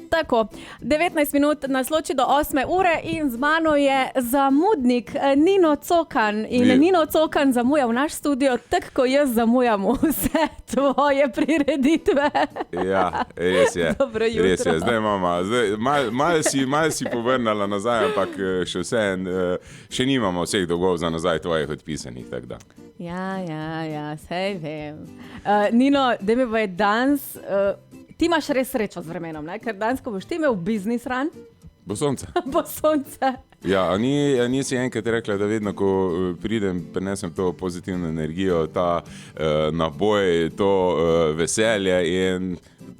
Tako, 19 minut nas loči do 8 ure in z mano je zamudnik Nino Cokan. In Nino Cokan zamuja v naš studio, tako ko jaz zamujam vse tvoje prireditve. Ja, res je. Dobro jutro. Res je. Zdaj imamo, malo si povrnala nazaj, ampak še še nimamo vseh dolgov za nazaj tvojih odpisanih, tako da. Ja, sej vem. Nino, da mi bo je danes... Ti imaš res srečo z vremenom, ne? Ker danes, ko boš ti imel biznis run. Bo sonce. Bo sonce. Ja, a nisi enkrat rekla, da vedno, ko pridem, prinesem to pozitivno energijo, ta naboj, to veselje in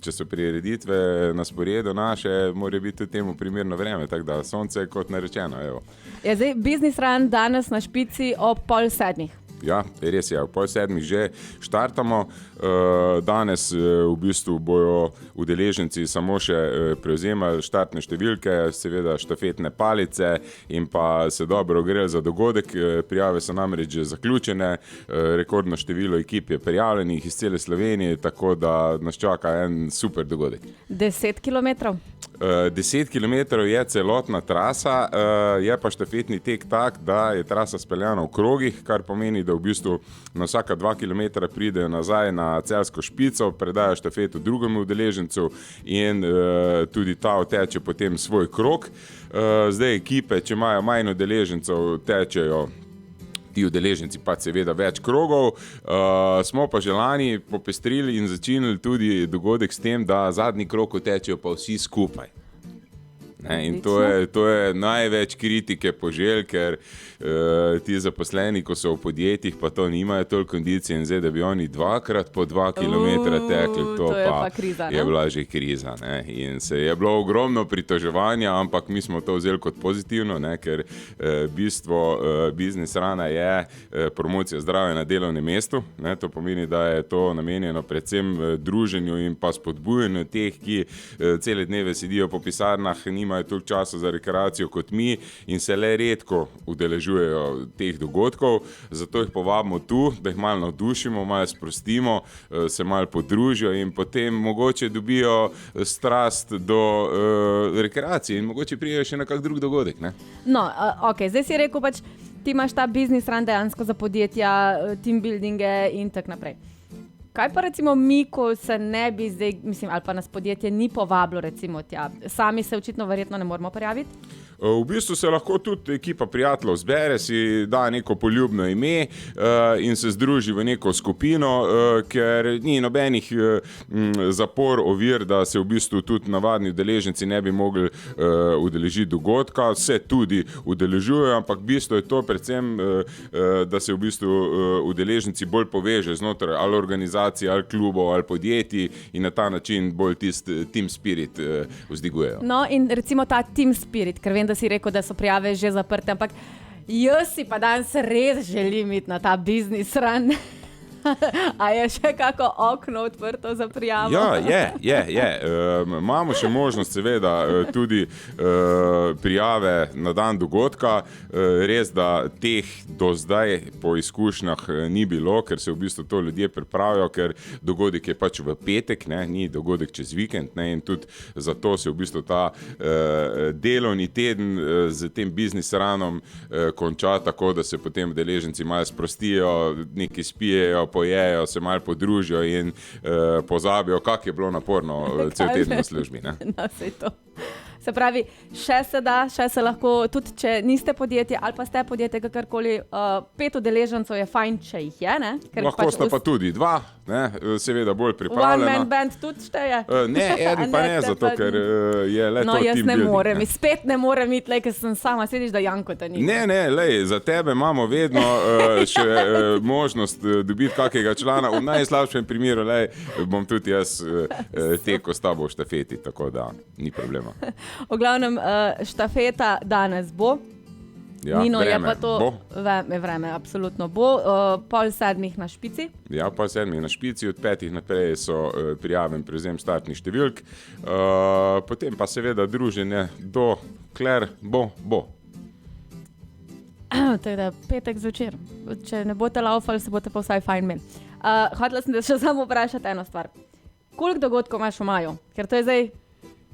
če so prireditve na sporedu naše, mora biti tudi temu primerno vreme, tako da sonce kot narečeno, evo. Ja, zdaj, biznis run danes na špici ob 6:30. Ja, res je, ob 6:30 že štartamo. Danes v bistvu bojo udeleženci samo še prevzemali štartne številke, seveda štafetne palice in pa se dobro ogreli za dogodek. Prijave so namreč že zaključene, rekordno število ekip je prijavljenih iz cele Slovenije, tako da nas čaka en super dogodek. 10 kilometrov? 10 kilometrov je celotna trasa, je pa štafetni tek tak, da je trasa speljana v krogih, kar pomeni, da v bistvu na vsaka 2 kilometra pridejo nazaj na Celjsko špico, predajo štafeto drugemu udeležencu in tudi ta oteče potem svoj krog. Zdaj ekipe, če imajo manj udeležencev, tečejo ti udeleženci pa seveda več krogov. Smo pa že lani popestrili in začinili tudi dogodek s tem, da zadnji krog tečejo pa vsi skupaj. In to je največ kritike poželj, ker ti zaposleni, ko so v podjetjih, pa to nimajo toliko kondicije in zdaj, da bi oni 2x po 2 kilometra tekli, to pa kriza, je bila že kriza. Ne? In se je bilo ogromno pritoževanja, ampak mi smo to vzeli kot pozitivno, ne? Ker bistvo biznis rana je promocija zdravja na delovnem mestu. Ne? To pomeni, da je to namenjeno predvsem druženju in pa spodbujanju teh, ki cele dneve sedijo po pisarnah, imajo toliko časa za rekreacijo kot mi in se le redko udeležujejo teh dogodkov, zato jih povabimo tu, da jih malo navdušimo, malo sprostimo, se malo podružijo in potem mogoče dobijo strast do rekreacije in mogoče prijejo še na kak drug dogodek. Ne? No, ok, zdaj si rekel pač, ti imaš ta biznis run dejansko za podjetja, team buildinge in tak naprej. Kaj pa recimo mi, ko se ne bi zdaj, ali pa nas podjetje ni povabilo recimo tja, sami se očitno verjetno ne moramo prijaviti? V bistvu se lahko tudi ekipa prijateljev zbere, si da neko poljubno ime in se združi v neko skupino, ker ni nobenih zapor, ovir, da se v bistvu tudi navadni udeleženci ne bi mogli udeležiti dogodka, se tudi udeležujejo, ampak bistvo je to predvsem, da se v bistvu udeleženci bolj poveže znotraj ali organizacij, ali klubov, ali podjetij in na ta način bolj tisti team spirit vzdigujejo. No in recimo ta team spirit, ker vem, da si rekel, da so prijave že zaprte, ampak jaz si pa danes res želim iti na ta biznis run. A je še kako okno odprto za prijavo? Ja, je. Imamo še možnost seveda tudi prijave na dan dogodka. Res, da teh do zdaj po izkušnjah ni bilo, ker se v bistvu to ljudje pripravijo, ker dogodek je pač v petek, ne, ni dogodek čez vikend, ne, in tudi zato se v bistvu ta delovni teden z tem biznis runom konča tako, da se potem udeleženci malo sprostijo, nekaj spijejo, pojejo, se malo podružijo in pozabijo, kako je bilo naporno cel teden v službi. Ne? No, sej to. Se pravi, še se da, še se lahko, tudi če niste podjetje ali pa ste podjetje, kakorkoli, 5 udeležencev je fajn, če jih je, ne? Ker lahko sta pa tudi 2, ne? Seveda bolj pripravljena. One man band tudi šteje? Ne, eden pa ne, zato ker je le to team building. No, jaz ne morem, spet ne morem iti, ker sem sama, sediš, da Jankota ni. Ne, za tebe imamo vedno še možnost dobiti kakega člana. V najslabšem primeru, bom tudi jaz tekel s tabo v štafeti, tako da ni problema. V glavnem, štafeta danes bo. Ja, Nino, vreme je pa to bo. Vreme, absolutno bo. 6:30 na špici. Ja, 6:30 na špici, od 5 naprej so prijaven prevzem startnih številk. Potem pa seveda druženje dokler bo. Teda petek zvečer. Če ne boste laufali, se boste pa vsaj fajn imeli. Hotela sem da še samo vprašati eno stvar. Koliko dogodkov imaš v maju? Ker to je zdaj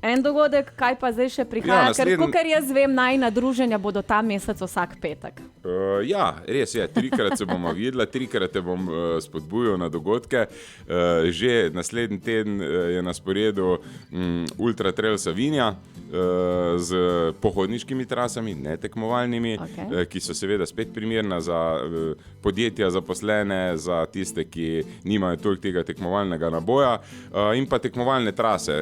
en dogodek, kaj pa zdaj še prihaja? Ker jaz vem, najina druženja bodo ta mesec vsak petek. Ja, res je, 3-krat se bomo videla, 3-krat te bom spodbujal na dogodke. Že naslednji teden je na sporedu Ultra Trail Savinja z pohodniškimi trasami, ne tekmovalnimi, ki so seveda spet primerna za podjetja, zaposlene, za tiste, ki nimajo toliko tega tekmovalnega naboja, in pa tekmovalne trase,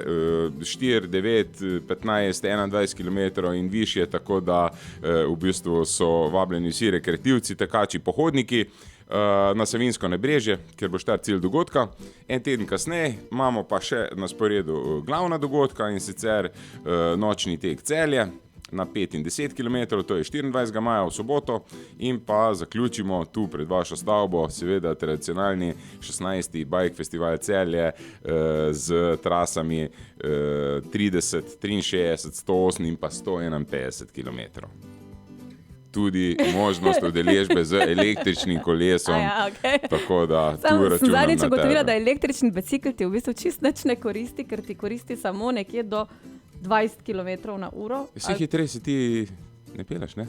4, 9, 15, 21 km in višje, tako da v bistvu so vabljeni vsi rekreativci, tekači, pohodniki na Savinjsko nabrežje, kjer bo štart cilj dogodka. En teden kasneje imamo pa še na sporedu glavna dogodka, in sicer nočni tek Celje na 5 in 10 km, to je 24. maja v soboto, in pa zaključimo tu pred vašo stavbo, seveda tradicionalni 16. Bike Festival Celje z trasami 30, 63, 108 in pa 151 km. Tudi možnost udeležbe z električnim kolesom. Tako da tu računam na tebe. Zadnjič ugotovila, da električni bicikl ti v bistvu čist nič ne koristi, ker ti koristi samo nekje do 20 km/h. Vsi hitreje si ti ne peleš, ne?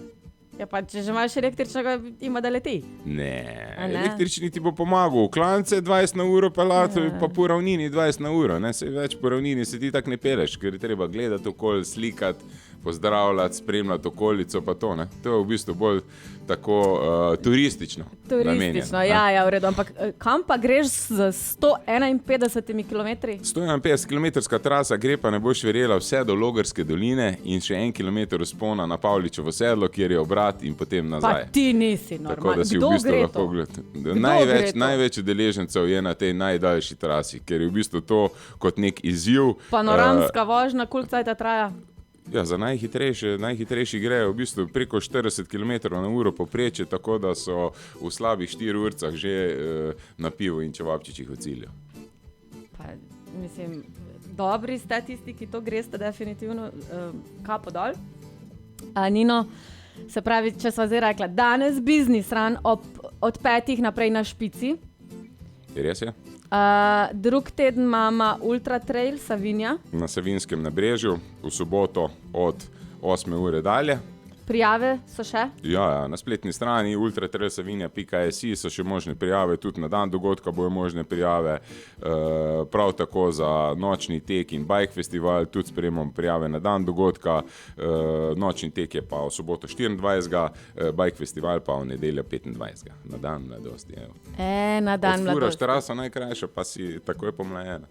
Ja, pa če že imaš električnega, ima da leti. Ne, električni ti bo pomagal. Klance 20 na uro pelati, pa po ravnini 20 na uro. Se več po ravnini se ti tak ne peleš, ker je treba gledati okoli, slikati, pozdravljati, spremljati okolico, pa to, ne. To je v bistvu bolj tako turistično. Turistično, ja, v redu. Ampak kam pa greš z 151 km? 151 km trasa gre, pa ne boš verjela, vse do Logarske doline in še 1 kilometer vzpona na Pavličevo sedlo, kjer je obrat in potem nazaj. Pa ti nisi normalno. Tako da si Kdo v bistvu gre lahko to? Največ udeležencev je na tej najdaljši trasi, ker je v bistvu to kot nek izziv. Panoramska vožnja, koliko cajta traja? Ja, za najhitrejši grejo v bistvu preko 40 km/h povprečje, tako da so v slabih 4 urcah že na pivu in čevapčičih v cilju. Pa, mislim, dobri ste tisti, ki to greste definitivno kapo dol. Nino, se pravi, če sva zdaj rekla, danes Business Run od 5 naprej na Špici. Res je. Drug teden imamo Ultra Trail Savinja. Na Savinjskem nabrežju, v soboto od 8 ure dalje. Prijave so še? Ja, na spletni strani ultratrailsavinja.si so še možne prijave, tudi na dan dogodka bojo možne prijave, prav tako za nočni tek in bike festival, tudi sprejemamo prijave na dan dogodka, nočni tek je pa v soboto 24. Bike festival pa v nedeljo 25. Na dan mladosti. Na dan mladosti. Odfuraš trasa najkrajša, pa si takoj pomlajena.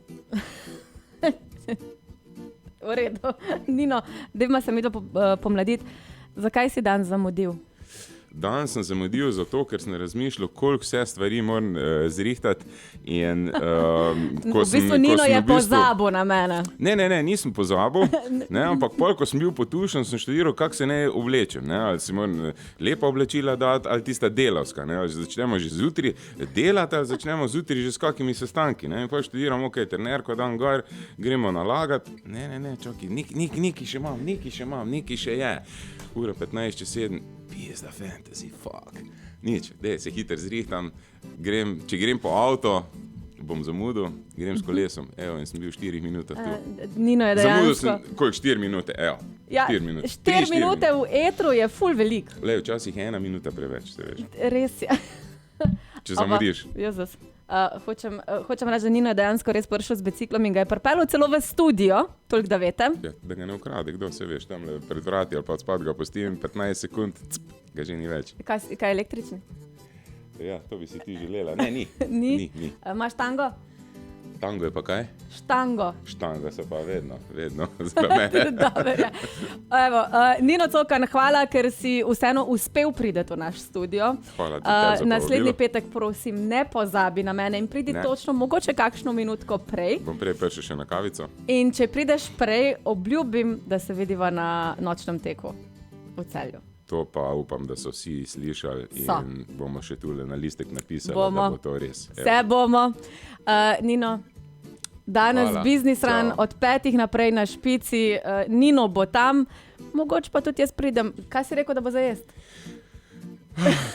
V redu. Nino, dajmo se mi to pomladiti. Zakaj si dan zamudil? Dan sem zamudil zato, ker sem razmišljal, koliko vse stvari moram zrihtati. In, v bistvu Nino je pozabil na mene. Ne, nisem pozabil, ampak ko sem bil potušen, sem študiral, kako se ne oblečem. Ali si moram lepa oblačila dati, ali tista delavska. Ali začnemo že zjutraj delati, ali začnemo zjutraj že s kakimi sestanki. In pa študiram, trenerko dan gor, gremo nalagati. Ne, čakaj, neki še imam, neki še je. Ura 15 čez 7, pizda fantasy, fuck. Nič, se hitro zrihtam, če grem po avto, bom zamudil, grem s kolesom, in sem bil 4 minute tu. Nino je dejansko. Zamudil sem, koliko, 4 minute, 4 minute. 4 minute v etru je ful velik. Včasih je 1 minuta preveč, se veš. Res je. Če zamudiš. Jezus. Hočem reči, da Nino je dejansko res prišel z biciklom in ga je pripeljal celo v studio, toliko da veste. Ja, da ga ne ukrade, kdo se veš, tam pred vrati ali pa odspad ga postim 15 sekund, ga že ni več. Kaj je električni? Ja, to bi si ti želela. Ne, ni. Ni. Imaš tango? Tango je pa kaj? Štango. Štango se pa vedno za mene. Nino Cokan, hvala, ker si vseeno uspel priti v naš studio. Hvala ti, za naslednji petek, prosim, ne pozabi na mene in pridi točno, mogoče kakšno minutko prej. Bom prej prišel še na kavico. In če prideš prej, obljubim, da se vidiva na nočnem teku v Celju. To pa upam, da so vsi slišali in bomo še tule na listek napisali, da bo to res. Vse bomo. Nino, danes Business Run od 5 naprej na Špici. Nino bo tam, mogoče pa tudi jaz pridem. Kaj si rekel, da bo za jest?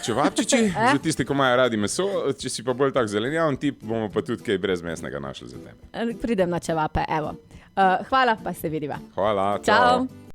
Čevapčiči, za tisti, ko imajo radi meso, če si pa bolj tak zelenjaven tip, bomo pa tudi kaj brezmesnega našli za tebe. Pridem na čevape, evo. Hvala, pa se vidiva. Hvala, Čau.